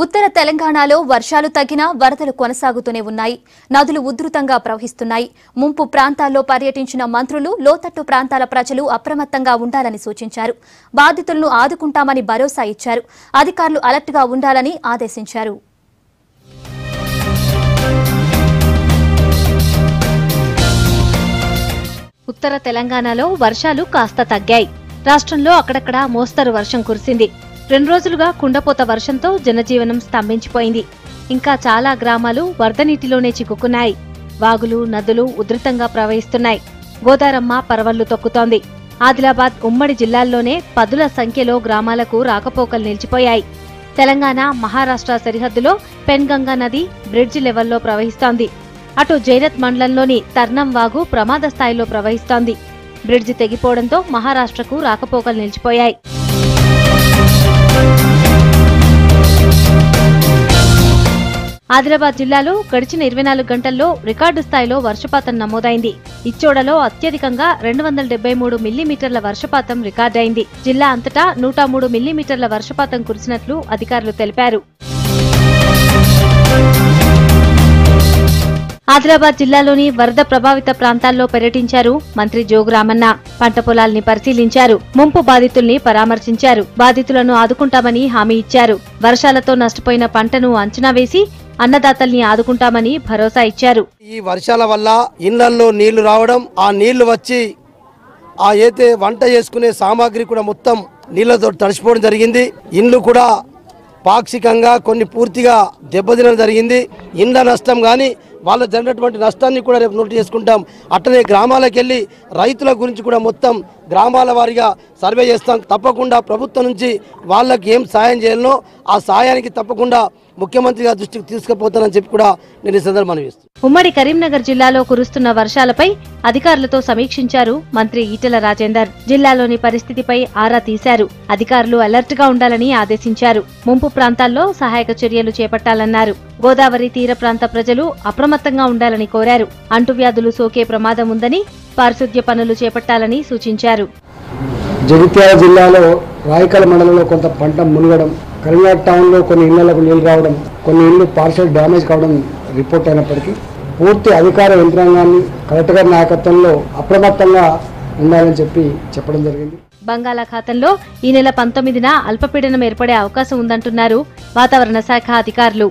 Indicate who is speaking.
Speaker 1: ఉత్తర తెలంగాణలో వర్షాలు తగ్గినా వరదలు కొనసాగుతూనే ఉన్నాయి. నదులు ఉధృతంగా ప్రవహిస్తున్నాయి. ముంపు ప్రాంతాల్లో పర్యటించిన మంత్రులు లోతట్టు ప్రాంతాల ప్రజలు అప్రమత్తంగా ఉండాలని సూచించారు. బాధితులను ఆదుకుంటామని భరోసా ఇచ్చారు. అధికారులు అలర్ట్గా ఉండాలని ఆదేశించారు. ఉత్తర తెలంగాణలో వర్షాలు కాస్త తగ్గాయి. రాష్ట్రంలో అక్కడక్కడ మోస్తరు వర్షం కురిసింది. 2 రోజులుగా కుండపోత వర్షంతో జనజీవనం స్తంభించిపోయింది. ఇంకా చాలా గ్రామాలు వరద నీటిలోనే చిక్కుకున్నాయి. వాగులు, నదులు ఉధృతంగా ప్రవహిస్తున్నాయి. గోదారమ్మ పరవళ్లు తొక్కుతోంది. ఆదిలాబాద్ ఉమ్మడి జిల్లాల్లోనే పదుల సంఖ్యలో గ్రామాలకు రాకపోకలు నిలిచిపోయాయి. తెలంగాణ, మహారాష్ట్ర సరిహద్దులో పెన్గంగా నది బ్రిడ్జి లెవెల్లో ప్రవహిస్తోంది. అటు జైరత్ మండలంలోని తర్నం వాగు ప్రమాద స్థాయిలో ప్రవహిస్తోంది. బ్రిడ్జి తెగిపోవడంతో మహారాష్ట్రకు రాకపోకలు నిలిచిపోయాయి. ఆదిలాబాద్ జిల్లాలో గడిచిన 24 గంటల్లో రికార్డు స్థాయిలో వర్షపాతం నమోదైంది. ఇచ్చోడలో అత్యధికంగా 273 మిల్లీమీటర్ల వర్షపాతం రికార్డైంది. జిల్లా అంతటా 103 మిల్లీమీటర్ల వర్షపాతం కురిసినట్లు అధికారులు తెలిపారు. ఆదిలాబాద్ జిల్లాలోని వరద ప్రభావిత ప్రాంతాల్లో పర్యటించారు మంత్రి జోగు రామన్న. పంట పొలాల్ని పరిశీలించారు. ముంపు బాధితుల్ని పరామర్శించారు. బాధితులను ఆదుకుంటామని హామీ ఇచ్చారు. వర్షాలతో నష్టపోయిన పంటను అంచనా వేసి అన్నదాతల్ని ఆదుకుంటామని భరోసా ఇచ్చారు.
Speaker 2: ఈ వర్షాల వల్ల ఇళ్లలో నీళ్లు రావడం, ఆ నీళ్లు వచ్చి ఆ ఏతే వంట చేసుకునే సామాగ్రి కూడా మొత్తం నీళ్లతో తడిసిపోవడం జరిగింది. ఇండ్లు కూడా పాక్షికంగా కొన్ని పూర్తిగా దెబ్బతినడం జరిగింది. ఇండ్ల నష్టం కానీ వాళ్ళ జరిగినటువంటి నష్టాన్ని కూడా రేపు నోట్ చేసుకుంటాం. అట్లనే గ్రామాలకు వెళ్ళి రైతుల గురించి కూడా మొత్తం గ్రామాల వారీగా సర్వే చేస్తాం. తప్పకుండా ప్రభుత్వం నుంచి వాళ్ళకి ఏం సాయం చేయాలనో ఆ సాయానికి తప్పకుండా ముఖ్యమంత్రి గారి దృష్టికి తీసుకుపోతానని చెప్పి కూడా నేను ఈ సందర్భంగా మనవిస్తున్నాను.
Speaker 1: ఉమ్మడి కరీంనగర్ జిల్లాలో కురుస్తున్న వర్షాలపై అధికారులతో సమీక్షించారు మంత్రి ఈటెల రాజేందర్. జిల్లాలోని పరిస్థితిపై ఆరా తీశారు. అధికారులు అలర్ట్ గా ఉండాలని ఆదేశించారు. ముంపు ప్రాంతాల్లో సహాయక చర్యలు చేపట్టాలన్నారు. గోదావరి తీర ప్రాంత ప్రజలు అప్రమత్తంగా ఉండాలని కోరారు. అంటువ్యాధులు సోకే ప్రమాదం ఉందని, పారిశుద్ధ్య పనులు చేపట్టాలని సూచించారు.
Speaker 3: జగిత్యాల జిల్లాలో రాయకల్ మండలంలో కొంత పంట మునగడం, కరీంనగర్ టౌన్లో కొన్ని ఇళ్లకు నీళ్లు రావడం, కొన్ని ఇళ్లు పార్షల్ డ్యామేజ్ కావడం రిపోర్ట్ అయినప్పటికీ పూర్తి అధికార యంత్రాంగాన్ని కలెక్టర్ గారి నాయకత్వంలో అప్రమత్తంగా ఉండాలని చెప్పడం జరిగింది.
Speaker 1: బంగాళాఖాతంలో ఈ నెల 19న అల్పపీడనం ఏర్పడే అవకాశం ఉందంటున్నారు వాతావరణ శాఖ అధికారులు.